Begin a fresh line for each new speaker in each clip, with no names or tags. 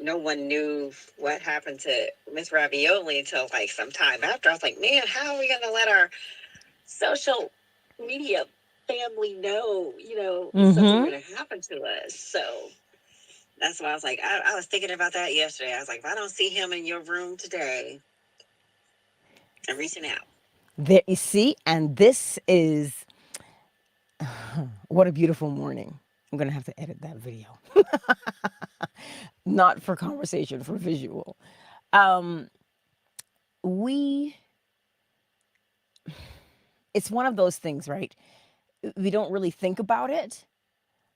no one knew what happened to Miss Ravioli until like some time after. I was like, man, how are we gonna let our social media family know, something's
Mm-hmm.
gonna happen to us? So that's why I was like, I was thinking about that yesterday. I was like, if I don't see him in your room today, I'm reaching out.
There you see, and this is what a beautiful morning. I'm gonna have to edit that video. Not for conversation, for visual. Um, we it's one of those things, right? We don't really think about it,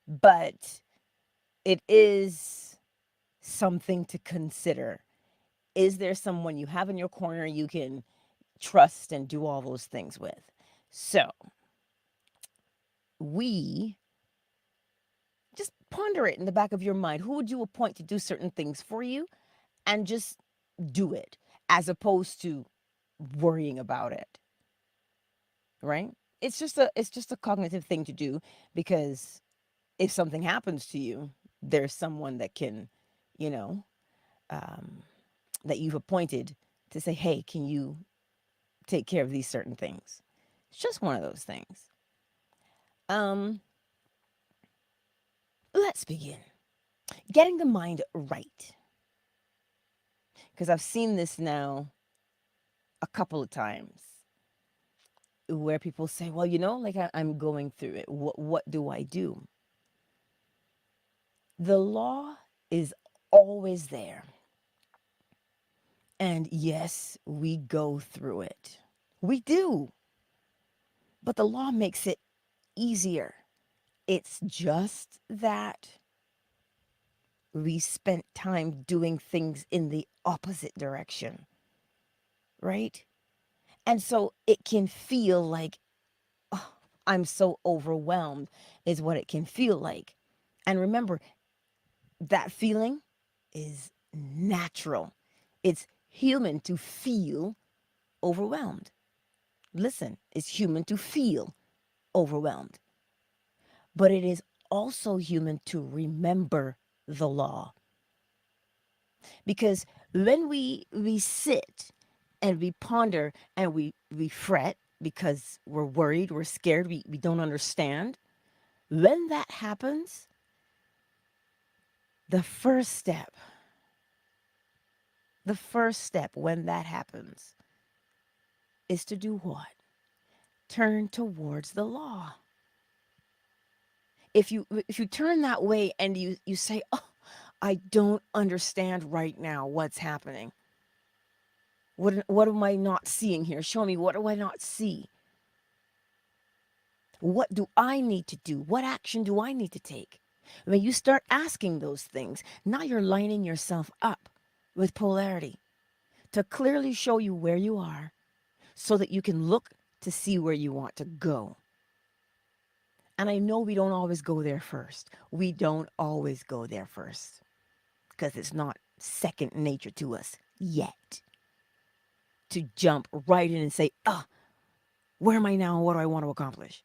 but it is something to consider. Is there someone you have in your corner you can trust and do all those things with? So, we just ponder it in the back of your mind. Who would you appoint to do certain things for you? And just do it as opposed to worrying about it, right? It's just a cognitive thing to do because if something happens to you, there's someone that can, you know, um, that you've appointed to say, hey, can you take care of these certain things? It's just one of those things. Um, let's begin. Getting the mind right. Because I've seen this now a couple of times where people say, well, like I'm going through it. What do I do? The law is always there. And yes, we go through it. We do. But the law makes it easier. It's just that we spent time doing things in the opposite direction, right? And so it can feel like, oh, I'm so overwhelmed, is what it can feel like. And remember, that feeling is natural. It's human to feel overwhelmed. Listen, it's human to feel overwhelmed, but it is also human to remember the law. Because when we sit and we ponder and we fret because we're worried, we're scared, we don't understand, when that happens, the first step, the first step when that happens is to do what? Turn towards the law. If you turn that way and you say, "Oh, I don't understand right now what's happening. What am I not seeing here? Show me, what do I not see? What do I need to do? What action do I need to take?" When you start asking those things, now you're lining yourself up with polarity to clearly show you where you are so that you can look to see where you want to go. And I know we don't always go there first. We don't always go there first because it's not second nature to us yet to jump right in and say, oh, where am I now? What do I want to accomplish?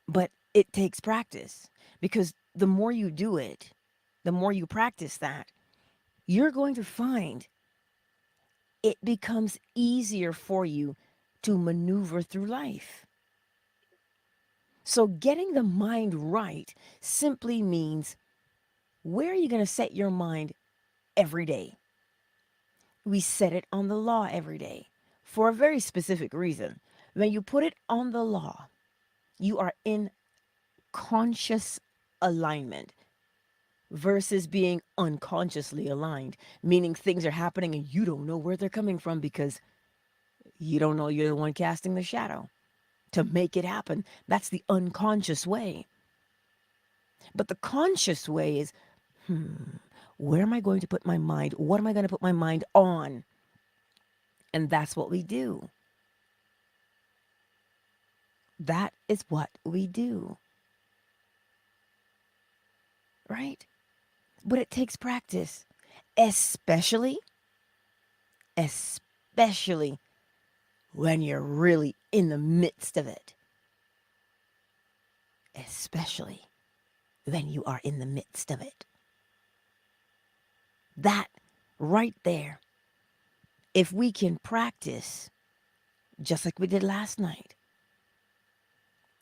But it takes practice because the more you do it, the more you practice that, you're going to find it becomes easier for you to maneuver through life. So, getting the mind right simply means, where are you going to set your mind every day? We set it on the law every day for a very specific reason. When you put it on the law, you are in conscious alignment versus being unconsciously aligned, meaning things are happening and you don't know where they're coming from because you don't know you're the one casting the shadow to make it happen. That's the unconscious way. But the conscious way is, where am I going to put my mind? What am I going to put my mind on? And that's what we do. That is what we do, right? But it takes practice, especially, especially when you're really in the midst of it. Especially when you are in the midst of it. That right there, if we can practice, just like we did last night,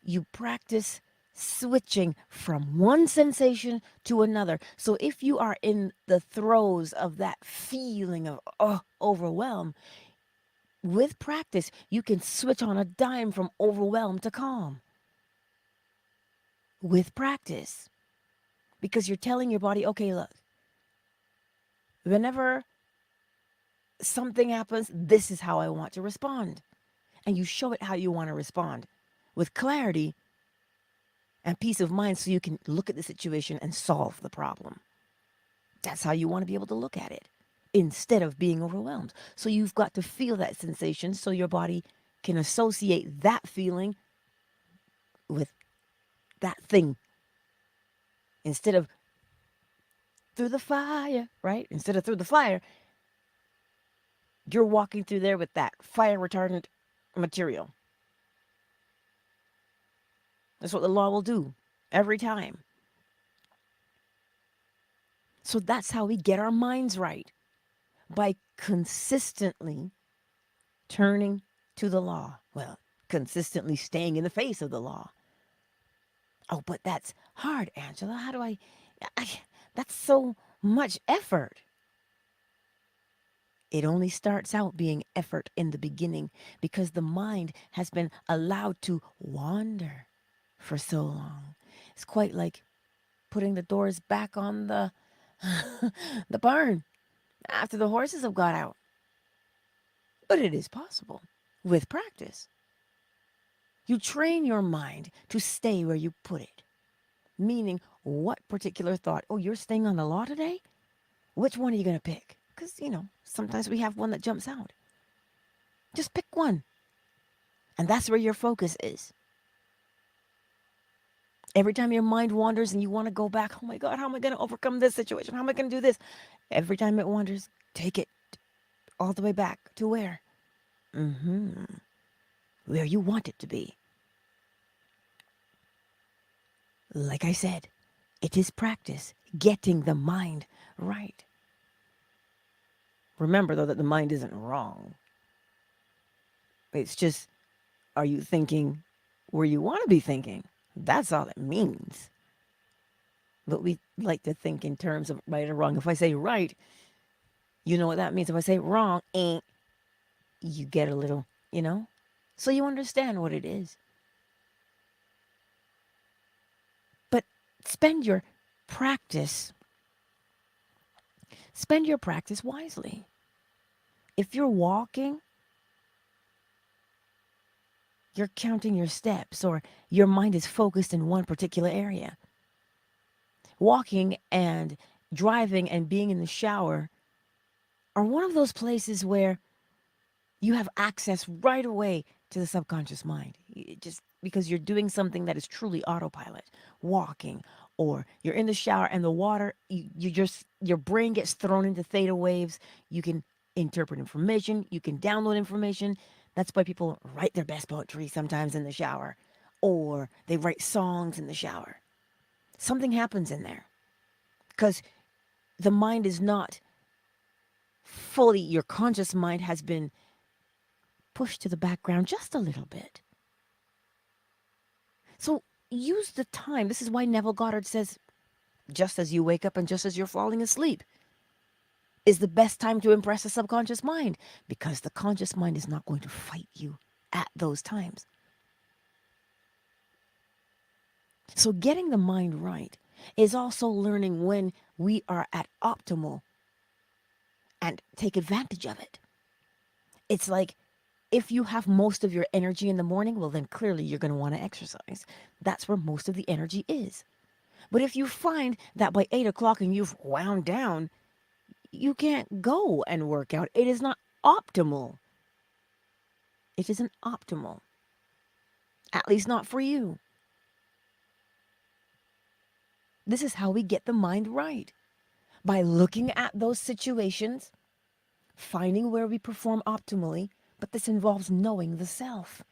you practice switching from one sensation to another. So if you are in the throes of that feeling of overwhelm, with practice, you can switch on a dime from overwhelm to calm. With practice. Because you're telling your body, okay, look, whenever something happens, this is how I want to respond. And you show it how you want to respond with clarity and peace of mind so you can look at the situation and solve the problem. That's how you want to be able to look at it instead of being overwhelmed. So you've got to feel that sensation so your body can associate that feeling with that thing instead of through the fire, right? Instead of through the fire, you're walking through there with that fire retardant material. That's what the law will do every time. So that's how we get our minds right, by consistently turning to the law. Well, consistently staying in the face of the law. Oh, but that's hard, Angela. How do I that's so much effort. It only starts out being effort in the beginning because the mind has been allowed to wander for so long. It's quite like putting the doors back on the the barn after the horses have got out. But it is possible with practice. You train your mind to stay where you put it. Meaning, what particular thought? Oh, you're staying on the law today? Which one are you going to pick? Because, sometimes we have one that jumps out. Just pick one. And that's where your focus is. Every time your mind wanders and you want to go back, oh my God, how am I going to overcome this situation? How am I going to do this? Every time it wanders, take it all the way back to where? Where you want it to be. Like I said, it is practice, getting the mind right. Remember, though, that the mind isn't wrong. It's just, are you thinking where you want to be thinking? That's all it means. But we like to think in terms of right or wrong. If I say right, you know what that means. If I say wrong, you get a little, so you understand what it is. But spend your practice wisely. If you're walking, you're counting your steps, or your mind is focused in one particular area. Walking and driving and being in the shower are one of those places where you have access right away to the subconscious mind. Just because you're doing something that is truly autopilot, walking, or you're in the shower and the water, your brain gets thrown into theta waves. You can interpret information, you can download information. That's why people write their best poetry sometimes in the shower, or they write songs in the shower. Something happens in there because the mind is not fully, your conscious mind has been pushed to the background just a little bit. So use the time. This is why Neville Goddard says, just as you wake up and just as you're falling asleep is the best time to impress the subconscious mind, because the conscious mind is not going to fight you at those times. So getting the mind right is also learning when we are at optimal and take advantage of it. It's like, if you have most of your energy in the morning, well, then clearly you're going to want to exercise. That's where most of the energy is. But if you find that by 8 o'clock and you've wound down, you can't go and work out. It is not optimal. It isn't optimal. At least not for you. This is how we get the mind right. By looking at those situations, finding where we perform optimally, but this involves knowing the self.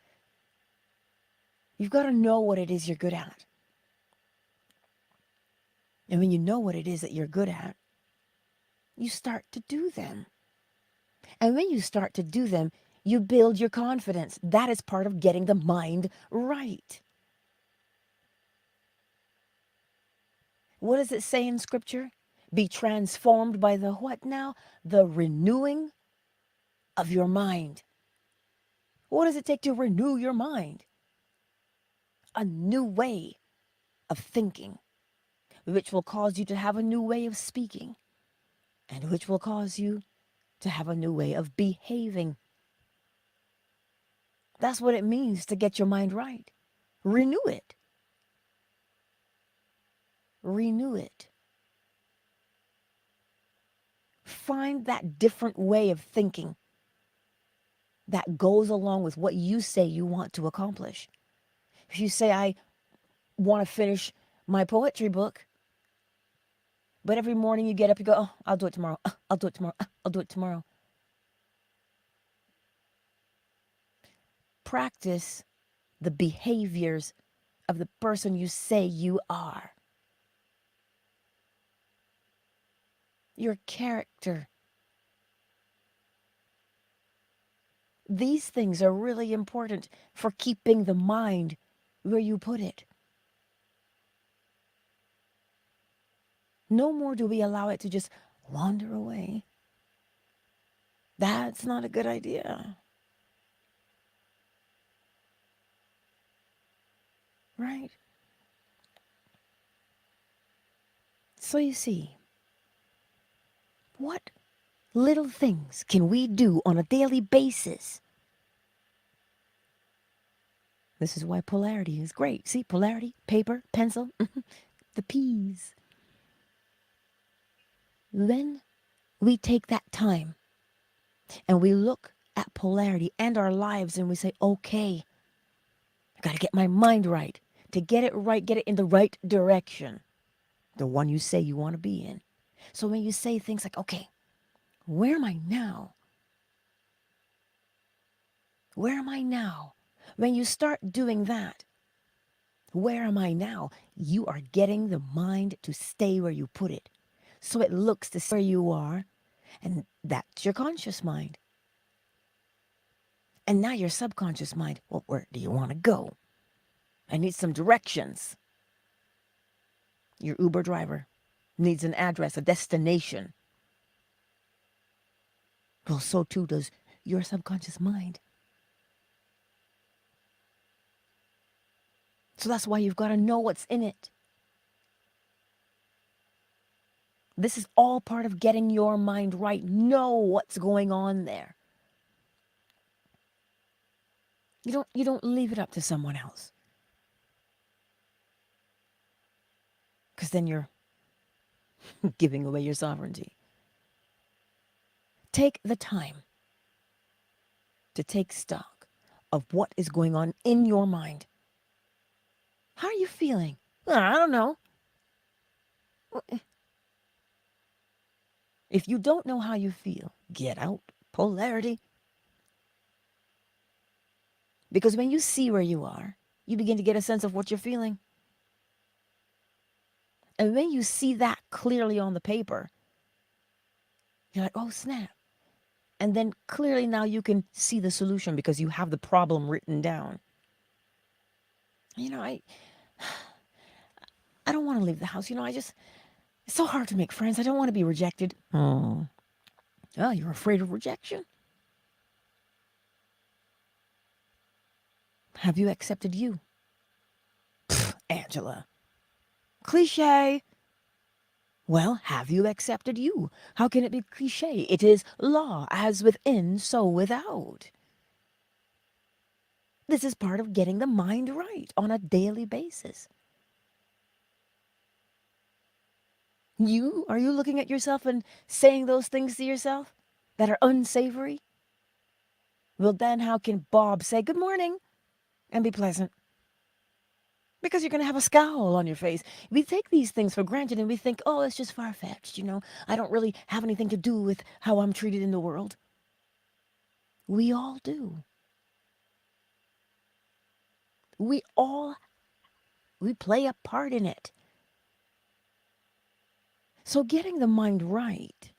You've got to know what it is you're good at. And when you know what it is that you're good at, you start to do them. And when you start to do them, you build your confidence. That is part of getting the mind right. What does it say in scripture? Be transformed by the what now? The renewing of your mind. What does it take to renew your mind? A new way of thinking, which will cause you to have a new way of speaking, and which will cause you to have a new way of behaving. That's what it means to get your mind right. Renew it. Renew it. Find that different way of thinking that goes along with what you say you want to accomplish. If you say, I want to finish my poetry book, but every morning you get up, you go, oh, I'll do it tomorrow. I'll do it tomorrow. I'll do it tomorrow. Practice the behaviors of the person you say you are. Your character. These things are really important for keeping the mind where you put it. No more do we allow it to just wander away. That's not a good idea. Right? So you see, what little things can we do on a daily basis? This is why polarity is great. See, polarity, paper, pencil, the P's. When we take that time and we look at polarity and our lives and we say, okay, I got to get my mind right. To get it right, get it in the right direction. The one you say you want to be in. So when you say things like, okay, where am I now? Where am I now? When you start doing that, where am I now? You are getting the mind to stay where you put it. So it looks to see where you are, and that's your conscious mind. And now your subconscious mind, well, where do you want to go? I need some directions. Your Uber driver needs an address, a destination. Well, so too does your subconscious mind. So that's why you've got to know what's in it. This is all part of getting your mind right. Know what's going on there. You don't leave it up to someone else. Because then you're giving away your sovereignty. Take the time to take stock of what is going on in your mind. How are you feeling? I don't know. If you don't know how you feel, get out polarity. Because when you see where you are, you begin to get a sense of what you're feeling. And when you see that clearly on the paper, you're like, oh, snap. And then clearly now you can see the solution because you have the problem written down. I don't want to leave the house. It's so hard to make friends. I don't want to be rejected. Oh, you're afraid of rejection? Have you accepted you? Pfft, Angela. Cliche. Well, have you accepted you? How can it be cliche? It is law, as within, so without. This is part of getting the mind right on a daily basis. Are you looking at yourself and saying those things to yourself that are unsavory? Well, then how can Bob say good morning and be pleasant? Because you're going to have a scowl on your face. We take these things for granted and we think, oh, it's just far-fetched, I don't really have anything to do with how I'm treated in the world. We all do. We play a part in it. So getting the mind right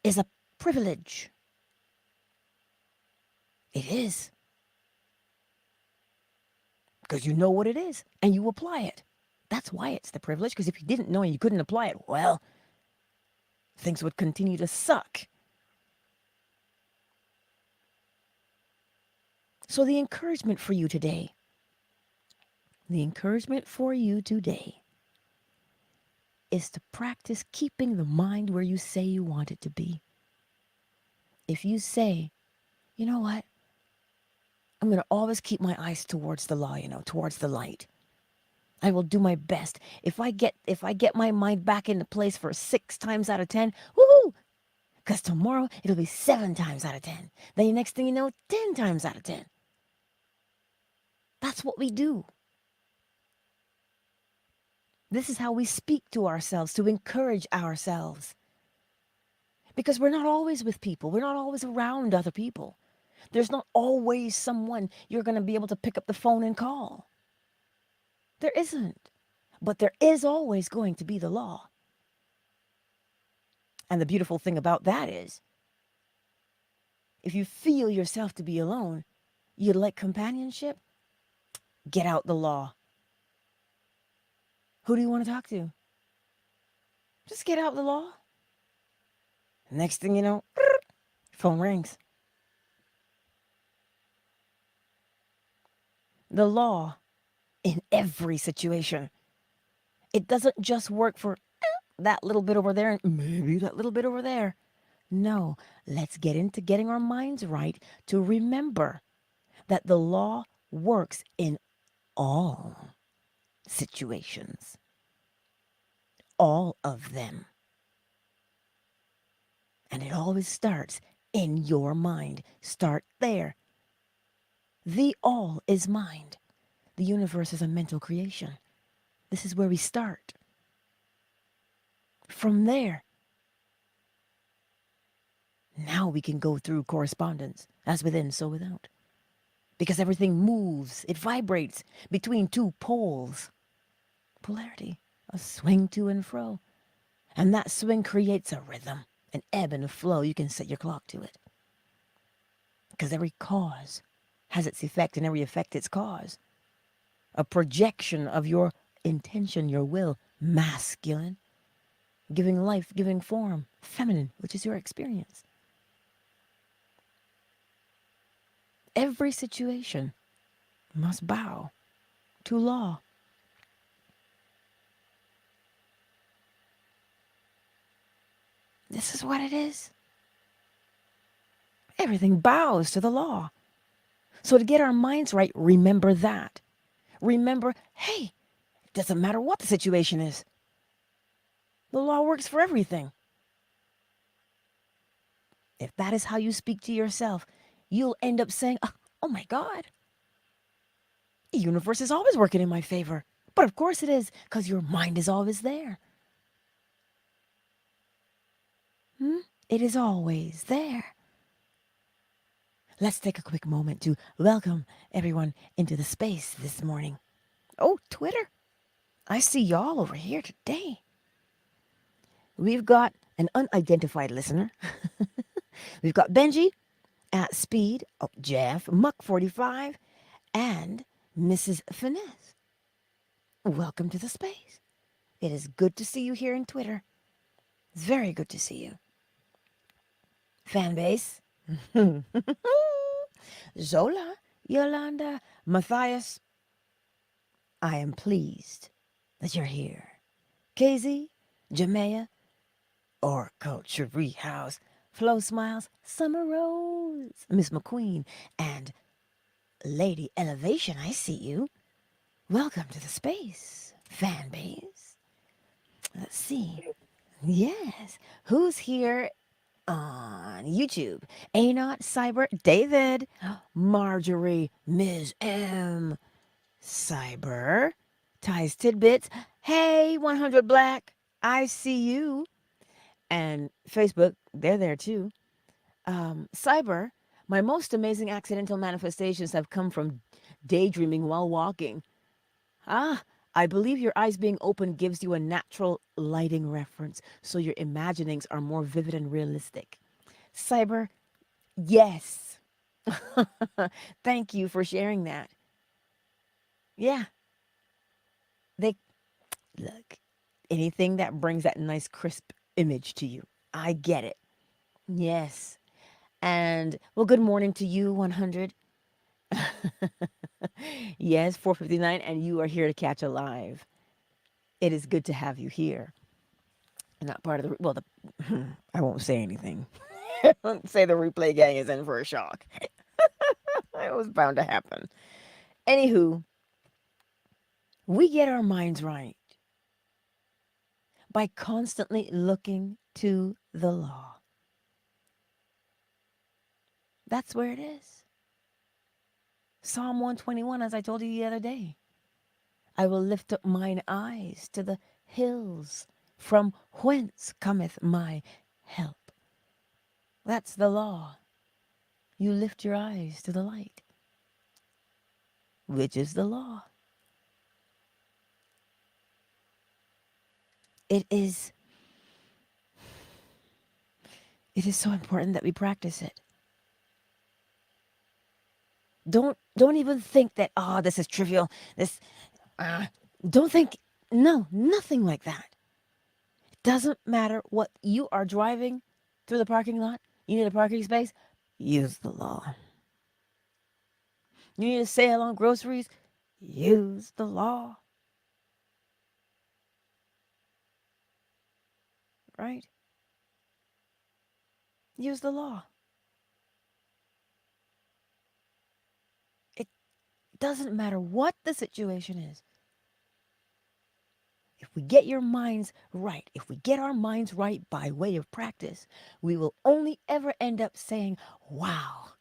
is a privilege. It is. Because you know what it is and you apply it. That's why it's the privilege, because if you didn't know and you couldn't apply it, well, things would continue to suck. So the encouragement for you today, is to practice keeping the mind where you say you want it to be. If you say, you know what, I'm going to always keep my eyes towards the law, towards the light. I will do my best. If I get my mind back into place for 6 times out of 10, woohoo! Because tomorrow it'll be 7 times out of 10. Then the next thing you know, 10 times out of 10. That's what we do. This is how we speak to ourselves, to encourage ourselves. Because we're not always with people. We're not always around other people. There's not always someone you're going to be able to pick up the phone and call. There isn't. But there is always going to be the law. And the beautiful thing about that is, if you feel yourself to be alone, you like companionship, get out the law. Who do you want to talk to? Just get out the law. Next thing you know, phone rings. The law in every situation. It doesn't just work for that little bit over there and maybe that little bit over there. No, let's get into getting our minds right to remember that the law works in all situations. All of them. And it always starts in your mind. Start there. The all is mind. The universe is a mental creation. This is where we start. From there, now we can go through correspondence, as within, so without. Because everything moves, it vibrates between 2 poles. Polarity, a swing to and fro. And that swing creates a rhythm, an ebb and a flow. You can set your clock to it. Because every cause has its effect, and every effect its cause. A projection of your intention, your will, masculine, giving life, giving form, feminine, which is your experience. Every situation must bow to law. This is what it is. Everything bows to the law. So to get our minds right, remember that. Remember, hey, it doesn't matter what the situation is. The law works for everything. If that is how you speak to yourself, you'll end up saying, oh my God, the universe is always working in my favor. But of course it is, because your mind is always there. It is always there. Let's take a quick moment to welcome everyone into the space this morning. Oh, Twitter. I see y'all over here today. We've got an unidentified listener. We've got Benji at Speed, Jeff, Muck45, and Mrs. Finesse. Welcome to the space. It is good to see you here in Twitter. It's very good to see you. Fan base. Zola, Yolanda, Matthias. I am pleased that you're here. KZ, Jamea, or Culture House, Flo Smiles, Summer Rose, Miss McQueen, and Lady Elevation, I see you. Welcome to the space, fan base. Let's see. Yes. Who's here on YouTube? Anot, Cyber, David, Marjorie, Ms. M, Cyber, Ty's Tidbits. Hey, 100 Black, I see you. And Facebook, they're there too. Cyber, my most amazing accidental manifestations have come from daydreaming while walking. I believe your eyes being open gives you a natural lighting reference, so your imaginings are more vivid and realistic. Cyber, yes. Thank you for sharing that. Yeah, they look anything that brings that nice crisp image to you. I get it. Yes. And well, good morning to you, 100. Yes, 4:59, and you are here to catch a live. It is good to have you here. Not part of the well, the I won't say anything. I won't say the replay gang is in for a shock. It was bound to happen. Anywho, we get our minds right by constantly looking to the law. That's where it is. Psalm 121, as I told you the other day. I will lift up mine eyes to the hills, from whence cometh my help. That's the law. You lift your eyes to the light, which is the law. It is so important that we practice it. Don't even think that this is trivial. This don't think no, nothing like that. It doesn't matter what you are driving through the parking lot. You need a parking space. Use the law. You need to sale on groceries. Use the law. Right? Use the law. It doesn't matter what the situation is. If we get your minds right, if we get our minds right by way of practice, we will only ever end up saying, wow,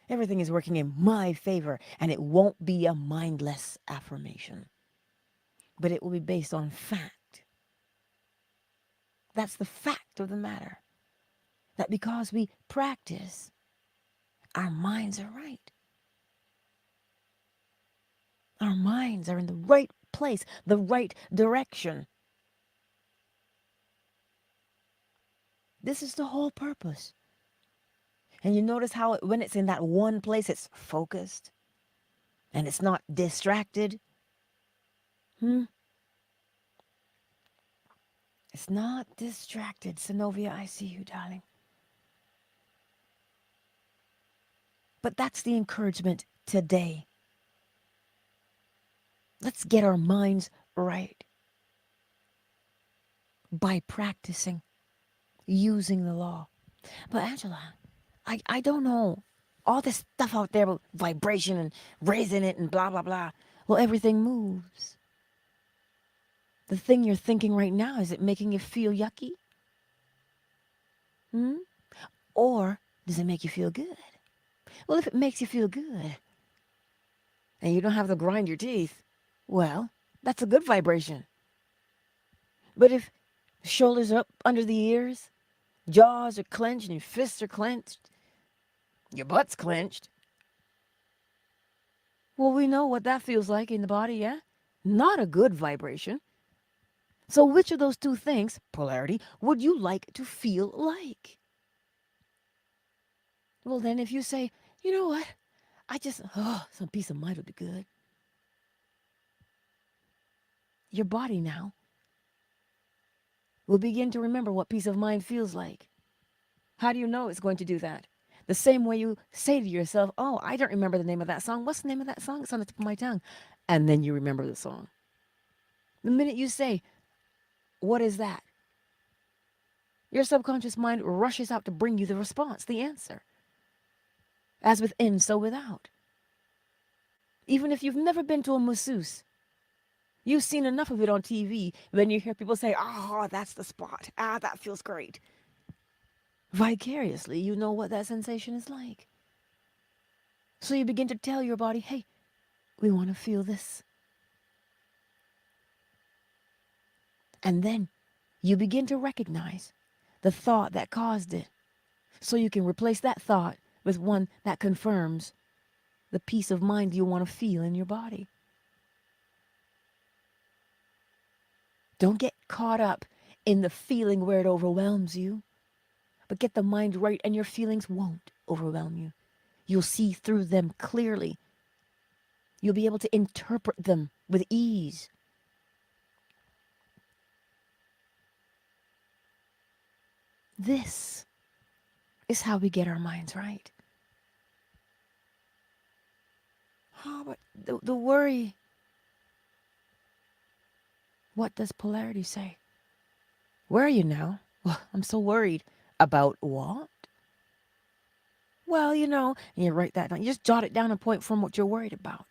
everything is working in my favor. And it won't be a mindless affirmation, but it will be based on fact. That's the fact of the matter. That because we practice, our minds are right. Our minds are in the right place, the right direction. This is the whole purpose. And you notice how when it's in that one place, it's focused and it's not distracted. It's not distracted. Synovia, I see you, darling. But that's the encouragement today. Let's get our minds right by practicing using the law. But Angela, I don't know. All this stuff out there about vibration and raising it and blah, blah, blah. Well, everything moves. The thing you're thinking right now, is it making you feel yucky? Or does it make you feel good? Well, if it makes you feel good and you don't have to grind your teeth, well, that's a good vibration. But if shoulders are up under the ears, jaws are clenched and your fists are clenched, your butt's clenched, well, we know what that feels like in the body, yeah? Not a good vibration. So which of those two things, polarity, would you like to feel like? Well, then if you say, you know what, some peace of mind would be good. Your body now will begin to remember what peace of mind feels like. How do you know it's going to do that? The same way you say to yourself, oh, I don't remember the name of that song. What's the name of that song? It's on the tip of my tongue. And then you remember the song. The minute you say, what is that? Your subconscious mind rushes out to bring you the response, the answer. As within, so without. Even if you've never been to a masseuse, you've seen enough of it on TV when you hear people say, oh, that's the spot. That feels great. Vicariously, you know what that sensation is like. So you begin to tell your body, hey, we want to feel this. And then you begin to recognize the thought that caused it. So you can replace that thought with one that confirms the peace of mind you want to feel in your body. Don't get caught up in the feeling where it overwhelms you, but get the mind right and your feelings won't overwhelm you. You'll see through them clearly. You'll be able to interpret them with ease. This is how we get our minds right. Oh, but the worry. What does polarity say? Where are you now? Well, I'm so worried. About what? Well, and you write that down. You just jot it down and point from what you're worried about.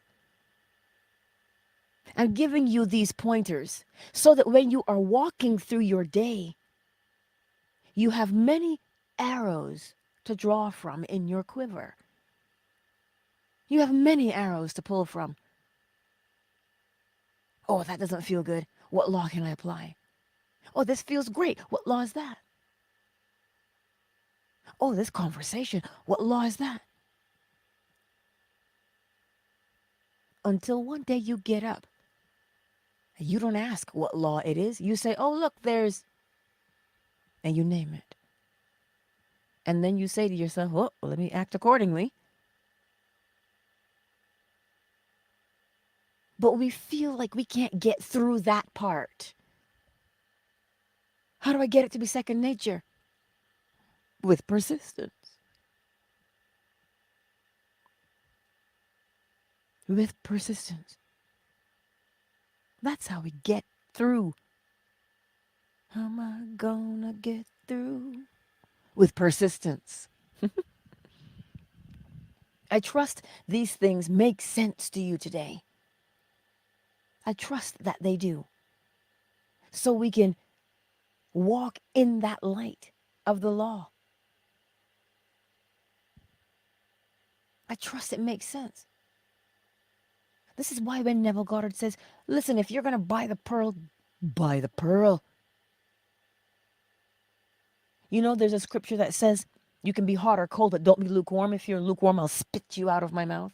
I'm giving you these pointers so that when you are walking through your day, you have many arrows to draw from in your quiver. You have many arrows to pull from. Oh, that doesn't feel good. What law can I apply? Oh, this feels great. What law is that? Oh, this conversation. What law is that? Until one day you get up. You don't ask what law it is. You say, oh, look, there's, and you name it. And then you say to yourself, well, let me act accordingly. But we feel like we can't get through that part. How do I get it to be second nature? With persistence. With persistence. That's how we get through. How am I gonna get through? With persistence. I trust these things make sense to you today. I trust that they do. So we can walk in that light of the law. I trust it makes sense. This is why when Neville Goddard says, listen, if you're going to buy the pearl, buy the pearl. There's a scripture that says you can be hot or cold, but don't be lukewarm. If you're lukewarm, I'll spit you out of my mouth.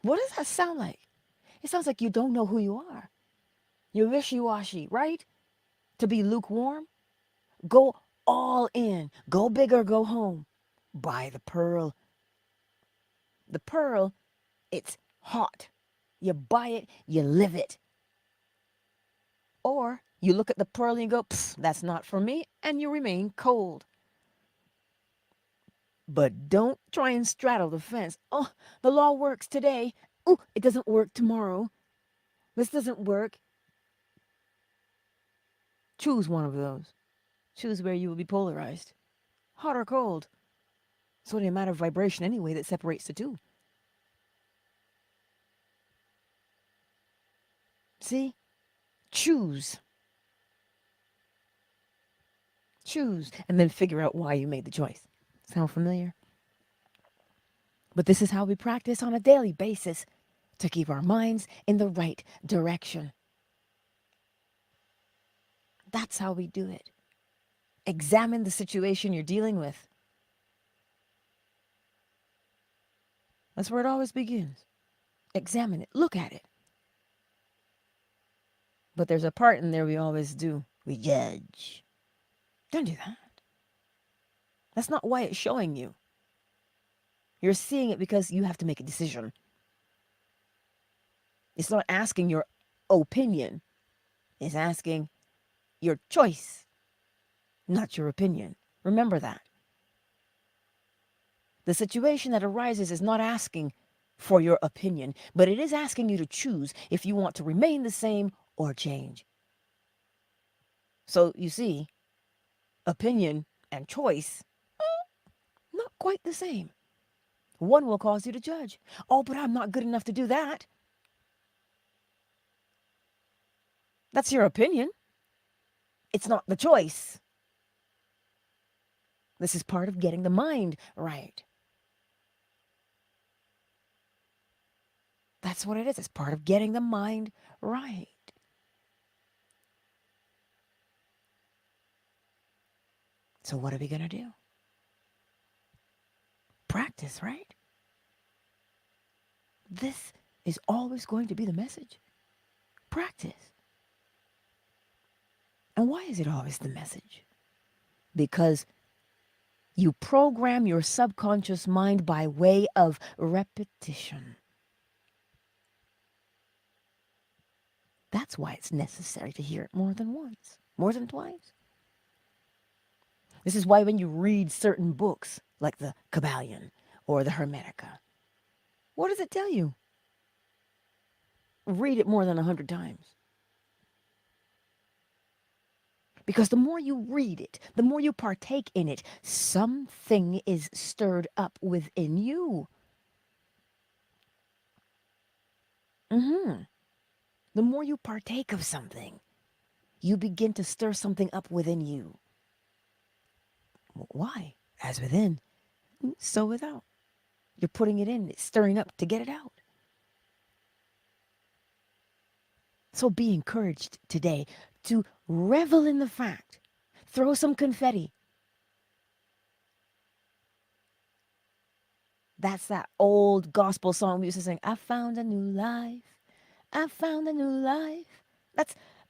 What does that sound like? It sounds like you don't know who you are. You're wishy-washy, right? To be lukewarm, go all in. Go big or go home. Buy the pearl. The pearl, it's hot. You buy it, you live it. Or you look at the pearl and you go, that's not for me, and you remain cold. But don't try and straddle the fence. Oh, the law works today. Oh, it doesn't work tomorrow. This doesn't work. Choose one of those. Choose where you will be polarized. Hot or cold. It's only a matter of vibration anyway that separates the two. See? Choose. Choose. And then figure out why you made the choice. Sound familiar? But this is how we practice on a daily basis to keep our minds in the right direction. That's how we do it. Examine the situation you're dealing with. That's where it always begins. Examine it. Look at it. But there's a part in there we always do. We judge. Don't do that. That's not why it's showing you. You're seeing it because you have to make a decision. It's not asking your opinion. It's asking your choice, not your opinion. Remember that. The situation that arises is not asking for your opinion, but it is asking you to choose if you want to remain the same or change. So you see, opinion and choice, not quite the same. One will cause you to judge. Oh, but I'm not good enough to do that. That's your opinion. It's not the choice. This is part of getting the mind right. That's what it is. It's part of getting the mind right. So what are we going to do? Practice, right? This is always going to be the message. Practice. And why is it always the message? Because you program your subconscious mind by way of repetition. That's why it's necessary to hear it more than once, more than twice. This is why when you read certain books, like the Kybalion or the Hermetica, what does it tell you? Read it more than 100 times. Because the more you read it, the more you partake in it, something is stirred up within you. The more you partake of something, you begin to stir something up within you. Why? As within, so without. You're putting it in, it's stirring up to get it out. So be encouraged today to revel in the fact. Throw some confetti. That's that old gospel song we used to sing. I found a new life. I found a new life.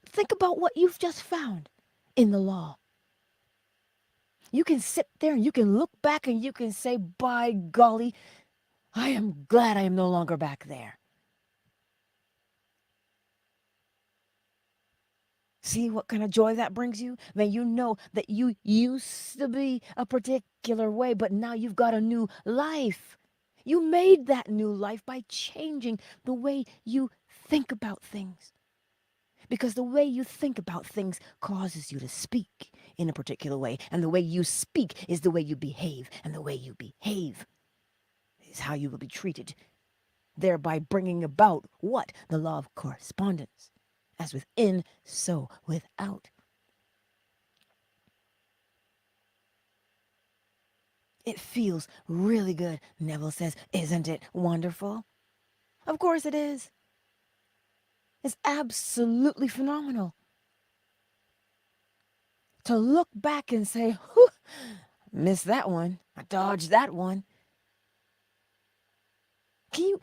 Think about what you've just found in the law. You can sit there and you can look back and you can say, by golly, I am glad I am no longer back there. See what kind of joy that brings you? When you know that you used to be a particular way, but now you've got a new life. You made that new life by changing the way you think about things. Because the way you think about things causes you to speak in a particular way. And the way you speak is the way you behave. And the way you behave is how you will be treated. Thereby bringing about what? The law of correspondence. As within, so without. It feels really good, Neville says. Isn't it wonderful? Of course it is. It's absolutely phenomenal. To look back and say, whew, missed that one. I dodged that one. Can you,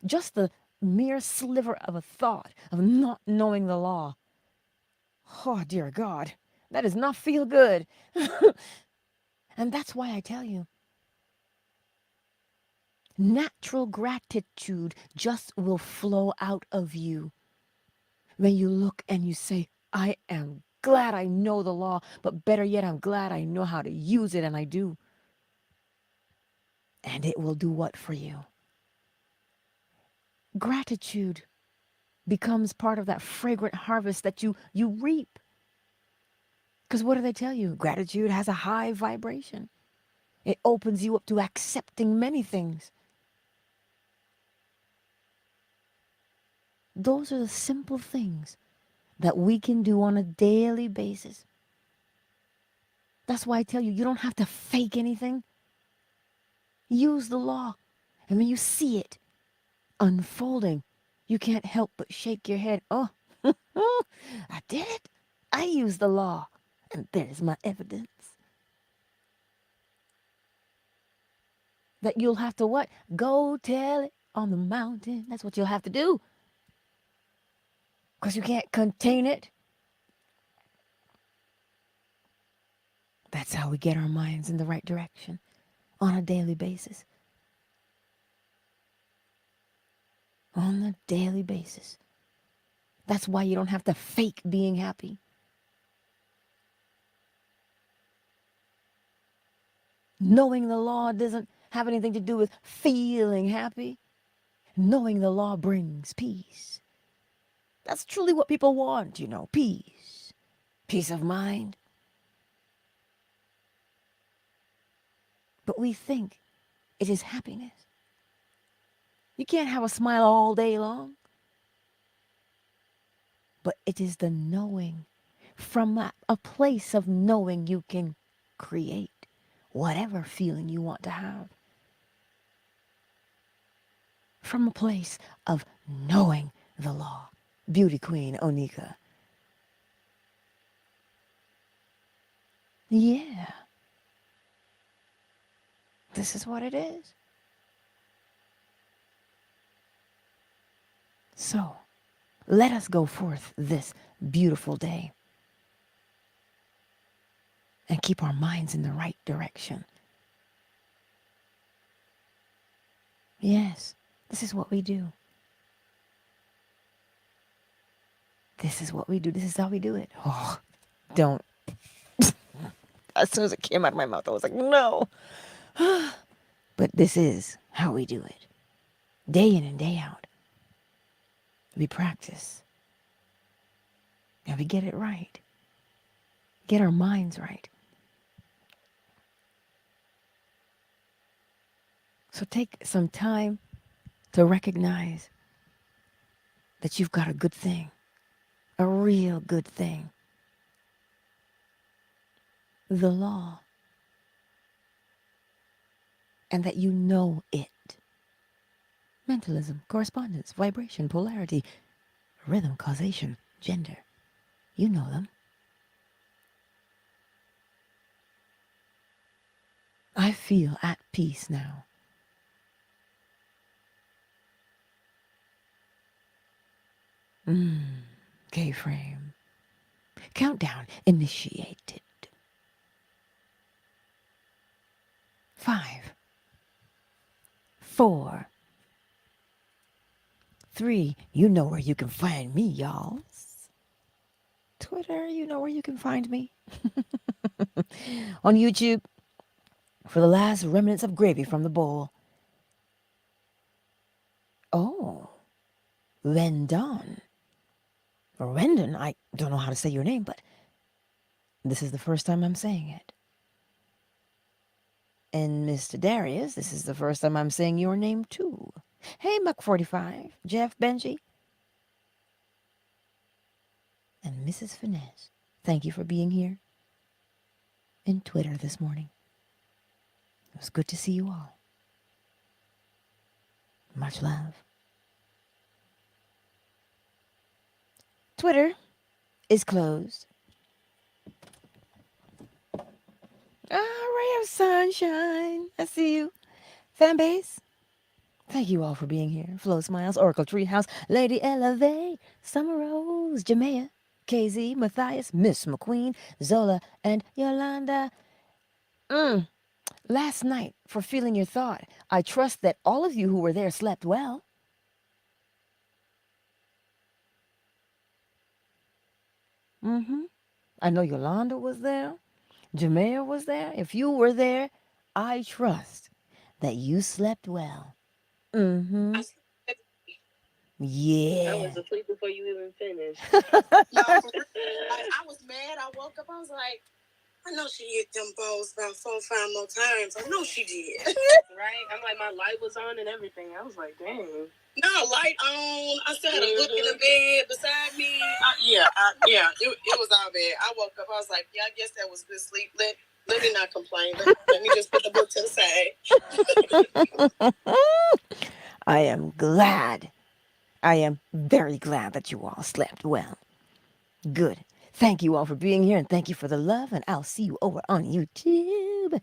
just the mere sliver of a thought of not knowing the law. Oh, dear God, that does not feel good. And that's why I tell you, natural gratitude just will flow out of you when you look and you say, I am glad I know the law, but better yet, I'm glad I know how to use it, and I do. And it will do what for you? Gratitude becomes part of that fragrant harvest that you reap. Because what do they tell you? Gratitude has a high vibration. It opens you up to accepting many things. Those are the simple things that we can do on a daily basis. That's why I tell you, you don't have to fake anything. Use the law. And when you see it unfolding, you can't help but shake your head. Oh, I did it. I used the law. And there's my evidence. That you'll have to what? Go tell it on the mountain. That's what you'll have to do. Because you can't contain it. That's how we get our minds in the right direction on a daily basis. On a daily basis. That's why you don't have to fake being happy. Knowing the law doesn't have anything to do with feeling happy. Knowing the law brings peace. That's truly what people want, you know, peace. Peace of mind. But we think it is happiness. You can't have a smile all day long. But it is the knowing. From a place of knowing, you can create whatever feeling you want to have. From a place of knowing the law. Beauty Queen Onika. Yeah. This is what it is. So, Let us go forth this beautiful day and keep our minds in the right direction. Yes, this is what we do. This is what we do. This is how we do it. Oh, don't. As soon as it came out of my mouth, I was like, no. But this is how we do it. Day in and day out. We practice. And we get it right. Get our minds right. So take some time to recognize that you've got a good thing. A real good thing. The law. And that you know it. Mentalism, correspondence, vibration, polarity, rhythm, causation, gender. You know them. I feel at peace now. K-frame. Countdown initiated. 5, 4, 3. You know where you can find me, y'all. Twitter, you know where you can find me. On YouTube, for the last remnants of gravy from the bowl. Oh, Rendon. Rendon, I don't know how to say your name, but this is the first time I'm saying it. And Mr. Darius, this is the first time I'm saying your name too. Hey, Muck45, Jeff, Benji, and Mrs. Finesse. Thank you for being here in Twitter this morning. It was good to see you all. Much love. Twitter is closed. Ray of sunshine. I see you. Fanbase. Thank you all for being here. Flo Smiles, Oracle Treehouse, Lady Elevate, Summer Rose, Jamea, KZ, Matthias, Miss McQueen, Zola, and Yolanda. Last night, for feeling your thought, I trust that all of you who were there slept well. I know Yolanda was there. Jamea was there. If you were there, I trust that you slept well.
I slept.
Yeah.
I was asleep before you even finished. No, I was mad. I woke up. I was like, I know she hit them balls about 4 or 5 more times. I know she did. Right? I'm like, my light was on and everything. I was like, dang. No, light on. I still had a book in the bed beside me. It was all bad. I woke up. I was like, yeah, I guess that was good sleep. Let me not complain. Let me just put the book to the
side. I am glad. I am very glad that you all slept well. Good. Thank you all for being here, and thank you for the love, and I'll see you over on YouTube.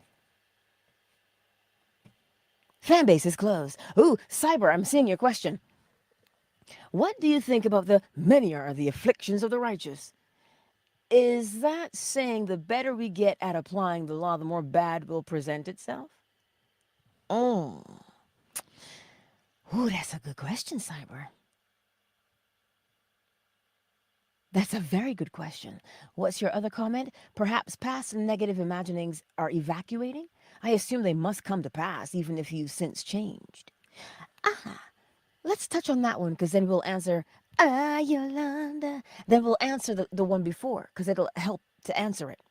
Fanbase is closed. Ooh, Cyber, I'm seeing your question. What do you think about the many are the afflictions of the righteous? Is that saying the better we get at applying the law, the more bad will present itself? Ooh, that's a good question, Cyber. That's a very good question. What's your other comment? Perhaps past negative imaginings are evacuating? I assume they must come to pass, even if you've since changed. Let's touch on that one, because then we'll answer, Yolanda. Then we'll answer the one before, because it'll help to answer it.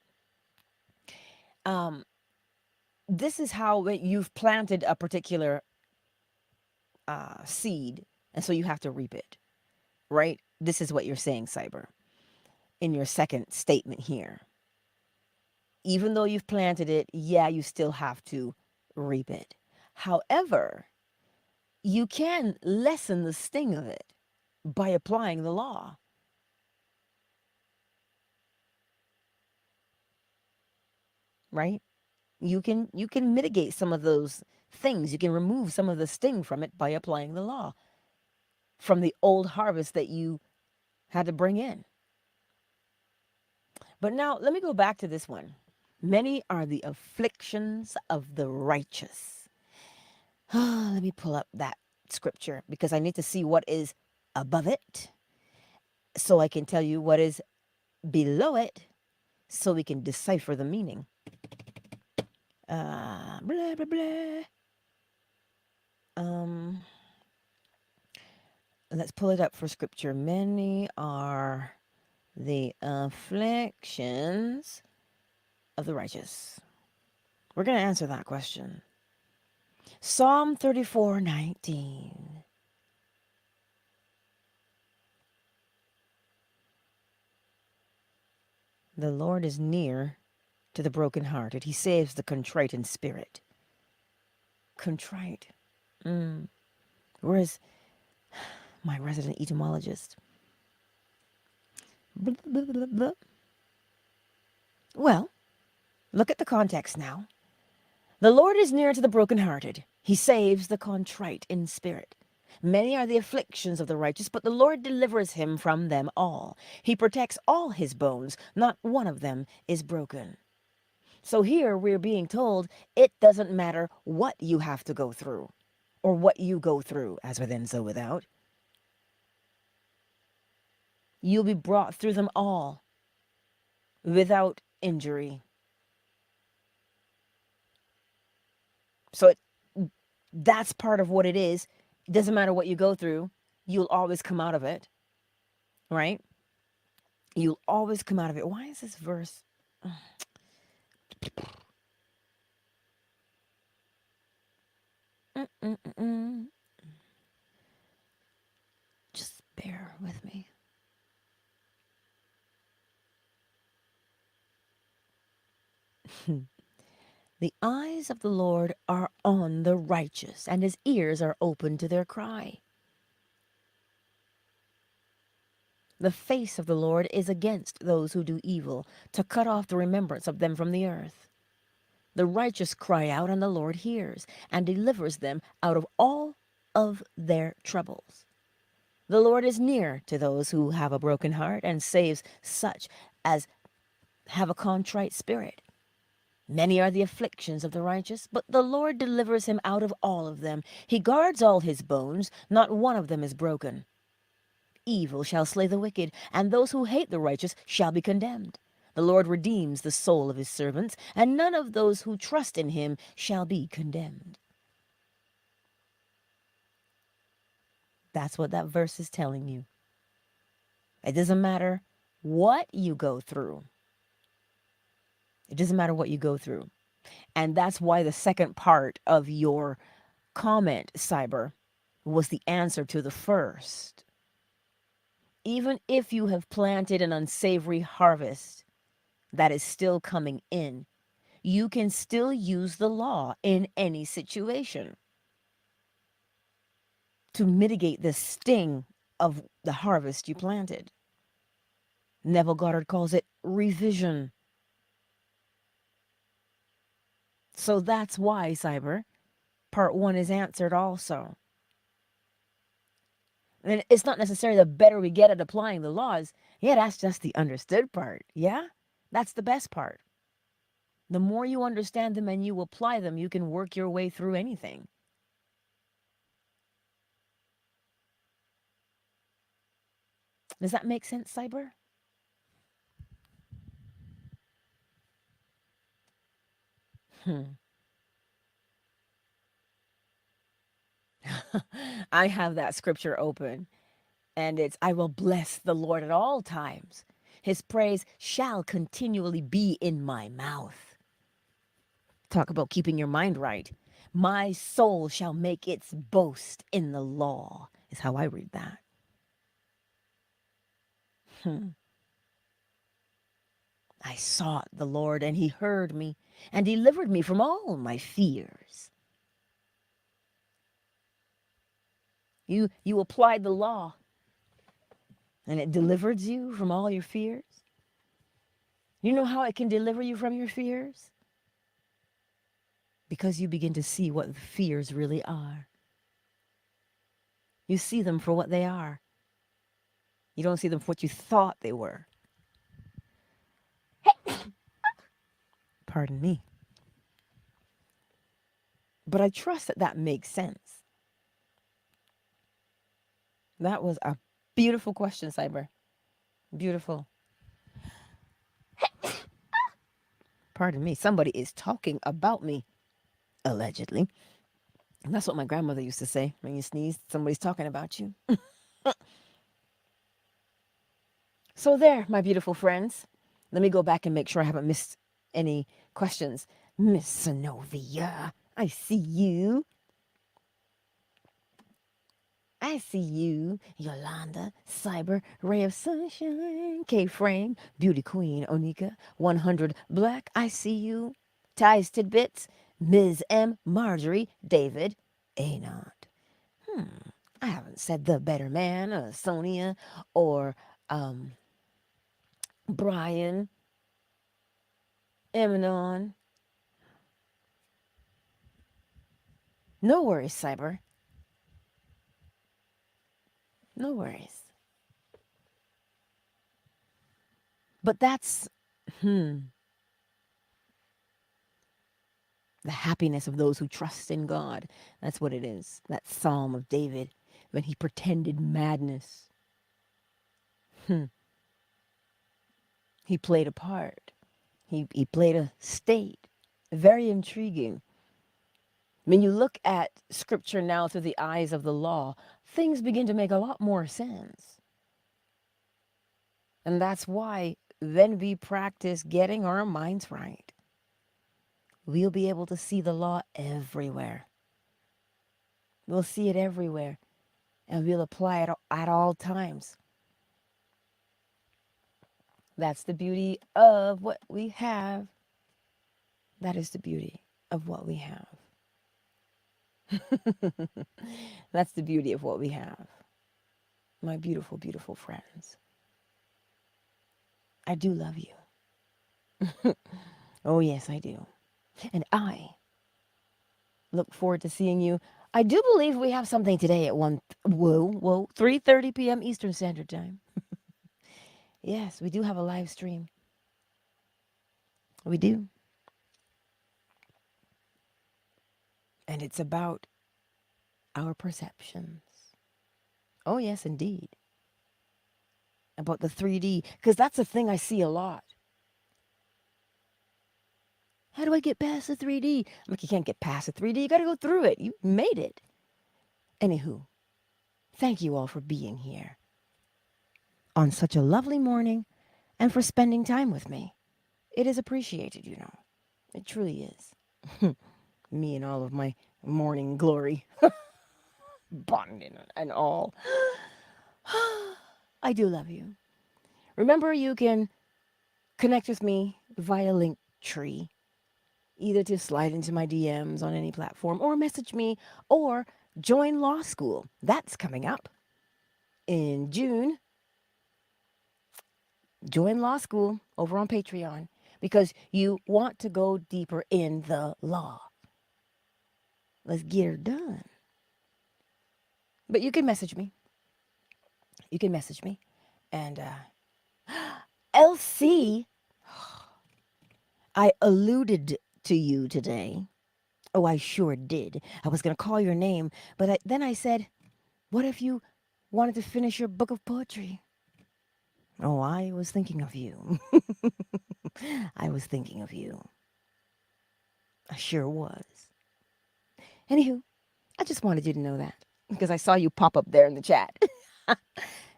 This is how you've planted a particular seed, and so you have to reap it, right? This is what you're saying, Cyber, in your second statement here. Even though you've planted it, yeah, you still have to reap it. However, you can lessen the sting of it by applying the law. Right? You can mitigate some of those things. You can remove some of the sting from it by applying the law. From the old harvest that you had to bring in. But now let me go back to this one. Many are the afflictions of the righteous. Let me pull up that scripture because I need to see what is above it so I can tell you what is below it so we can decipher the meaning. Blah, blah, blah. Let's pull it up for scripture. Many are the afflictions of the righteous. We're going to answer that question. Psalm 34:19. The Lord is near to the brokenhearted. He saves the contrite in spirit. Contrite. Where is my resident etymologist? Blah, blah, blah, blah. Well, look at the context now. The Lord is near to the brokenhearted. He saves the contrite in spirit. Many are the afflictions of the righteous, but the Lord delivers him from them all. He protects all his bones. Not one of them is broken. So here we're being told it doesn't matter what you have to go through or what you go through, as within, so without. You'll be brought through them all without injury. So that's part of what it is. It doesn't matter what you go through. You'll always come out of it, right? You'll always come out of it. Why is this verse? Just bear with me. The eyes of the Lord are on the righteous, and his ears are open to their cry. The face of the Lord is against those who do evil, to cut off the remembrance of them from the earth. The righteous cry out, and the Lord hears, and delivers them out of all of their troubles. The Lord is near to those who have a broken heart, and saves such as have a contrite spirit. Many are the afflictions of the righteous, but the Lord delivers him out of all of them. He guards all his bones, not one of them is broken. Evil shall slay the wicked, and those who hate the righteous shall be condemned. The Lord redeems the soul of his servants, and none of those who trust in him shall be condemned. That's what that verse is telling you. It doesn't matter what you go through. It doesn't matter what you go through. And that's why the second part of your comment, Cyber, was the answer to the first. Even if you have planted an unsavory harvest that is still coming in, you can still use the law in any situation to mitigate the sting of the harvest you planted. Neville Goddard calls it revision. So that's why, Cyber, part one is answered also. And it's not necessarily the better we get at applying the laws. Yeah, that's just the understood part. Yeah, that's the best part. The more you understand them and you apply them, you can work your way through anything. Does that make sense, Cyber? I have that scripture open, and it's, I will bless the Lord at all times. His praise shall continually be in my mouth. Talk about keeping your mind right. My soul shall make its boast in the law, is how I read that. I sought the Lord, and he heard me and delivered me from all my fears. You applied the law, and it delivered you from all your fears. You know how it can deliver you from your fears? Because you begin to see what the fears really are. You see them for what they are. You don't see them for what you thought they were. Pardon me. But I trust that that makes sense. That was a beautiful question, Cyber. Beautiful. Pardon me. Somebody is talking about me, allegedly. And that's what my grandmother used to say. When you sneeze, somebody's talking about you. So there, my beautiful friends. Let me go back and make sure I haven't missed any questions. Miss Sonovia, I see you. I see you, Yolanda, Cyber, Ray of Sunshine, K-Frame, Beauty Queen, Onika, 100 Black, I see you. Ties Tidbits, Ms. M, Marjorie, David, Anod. I haven't said the better man, Sonia, or Brian, Emanon. No worries, Cyber. No worries. But that's the happiness of those who trust in God. That's what it is. That Psalm of David when he pretended madness. He played a part. He played a state. Very intriguing. When you look at scripture now through the eyes of the law, things begin to make a lot more sense. And that's why then we practice getting our minds right. We'll be able to see the law everywhere. We'll see it everywhere. And we'll apply it at all times. That's the beauty of what we have. That is the beauty of what we have. That's the beauty of what we have. My beautiful, beautiful friends. I do love you. Oh, yes, I do. And I look forward to seeing you. I do believe we have something today at 3:30 p.m. Eastern Standard Time. Yes, we do have a live stream. We do. And it's about our perceptions. Oh, yes, indeed. About the 3D, because that's a thing I see a lot. How do I get past the 3D? Like, you can't get past the 3D. You got to go through it. You made it. Anywho, thank you all for being here on such a lovely morning and for spending time with me. It is appreciated, you know. It truly is. Me and all of my morning glory. Bonding and all. I do love you. Remember, you can connect with me via LINKTREE, either to slide into my DMs on any platform or message me or join law school. That's coming up in June. Join law school over on Patreon because you want to go deeper in the law. Let's get her done. But you can message me. You can message me. And LC, I alluded to you today. Oh, I sure did. I was going to call your name, but then I said, what if you wanted to finish your book of poetry? Oh, I was thinking of you. I was thinking of you. I sure was. Anywho, I just wanted you to know that because I saw you pop up there in the chat.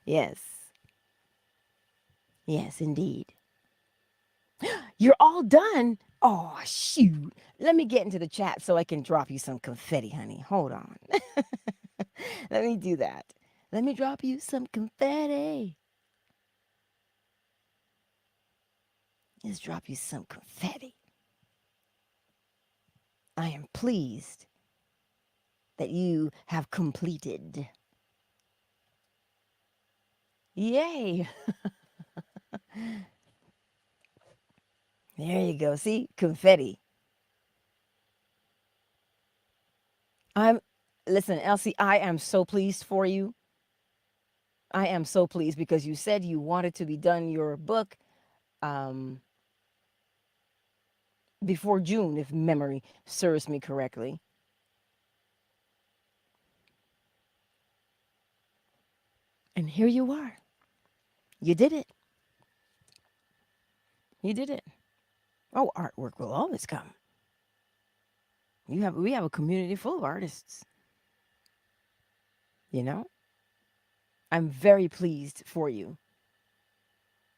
Yes. Yes, indeed. You're all done. Oh, shoot. Let me get into the chat so I can drop you some confetti, honey. Hold on. Let me do that. Let me drop you some confetti. Let's drop you some confetti. I am pleased that you have completed. Yay. There you go. See? Confetti. Listen, Elsie, I am so pleased for you. I am so pleased because you said you wanted to be done your book um, before June, if memory serves me correctly. And here you are. You did it. You did it. Oh, artwork will always come. We have a community full of artists. You know, I'm very pleased for you.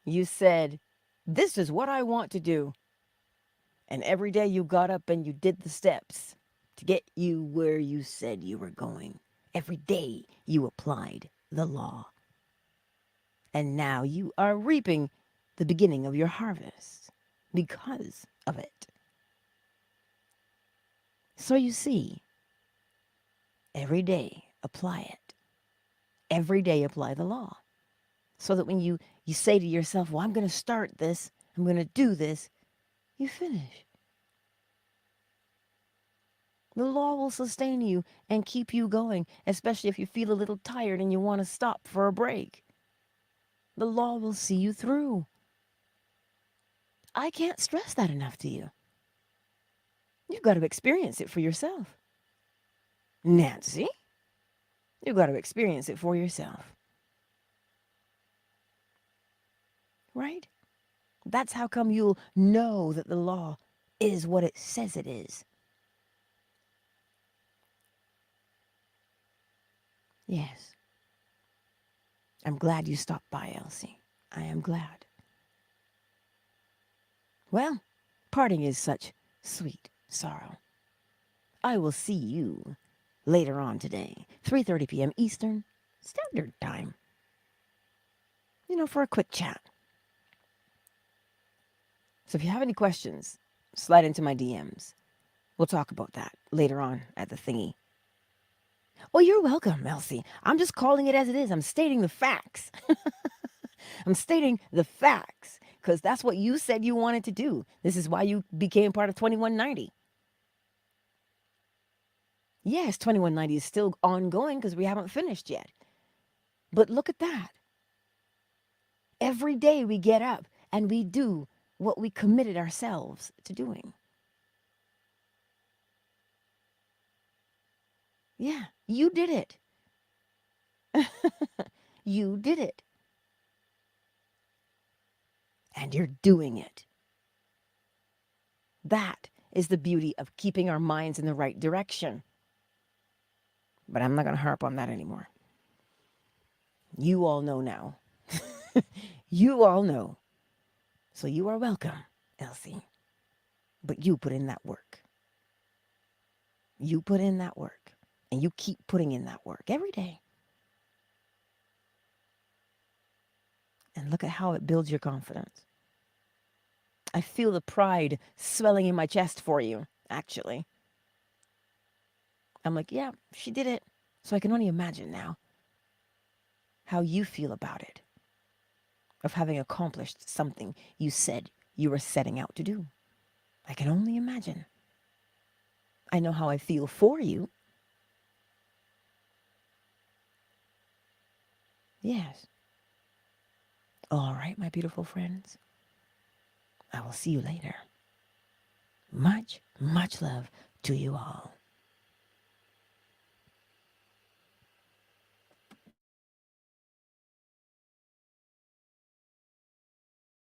You said, "This is what I want to do." And every day you got up and you did the steps to get you where you said you were going. Every day you applied the law. And now you are reaping the beginning of your harvest because of it. So you see, every day apply it. Every day apply the law. So that when you say to yourself, well, I'm going to start this, I'm going to do this, you finish. The law will sustain you and keep you going, especially if you feel a little tired and you want to stop for a break. The law will see you through. I can't stress that enough to you. You've got to experience it for yourself. Nancy, you've got to experience it for yourself. Right? That's how come you'll know that the law is what it says it is. Yes. I'm glad you stopped by, Elsie. I am glad. Well, parting is such sweet sorrow. I will see you later on today, 3:30 p.m. Eastern Standard Time. For a quick chat. So if you have any questions, slide into my DMs. We'll talk about that later on at the thingy. Oh, you're welcome, Elsie. I'm just calling it as it is. I'm stating the facts. I'm stating the facts because that's what you said you wanted to do. This is why you became part of 2190. Yes, 2190 is still ongoing because we haven't finished yet. But look at that. Every day we get up and we do what we committed ourselves to doing. Yeah, you did it. You did it. And you're doing it. That is the beauty of keeping our minds in the right direction. But I'm not going to harp on that anymore. You all know now. You all know. So you are welcome, Elsie. But you put in that work. You put in that work. And you keep putting in that work every day. And look at how it builds your confidence. I feel the pride swelling in my chest for you, actually. I'm like, yeah, she did it. So I can only imagine now how you feel about it, of having accomplished something you said you were setting out to do. I can only imagine. I know how I feel for you. Yes. All right, my beautiful friends. I will see you later. Much, much love to you all.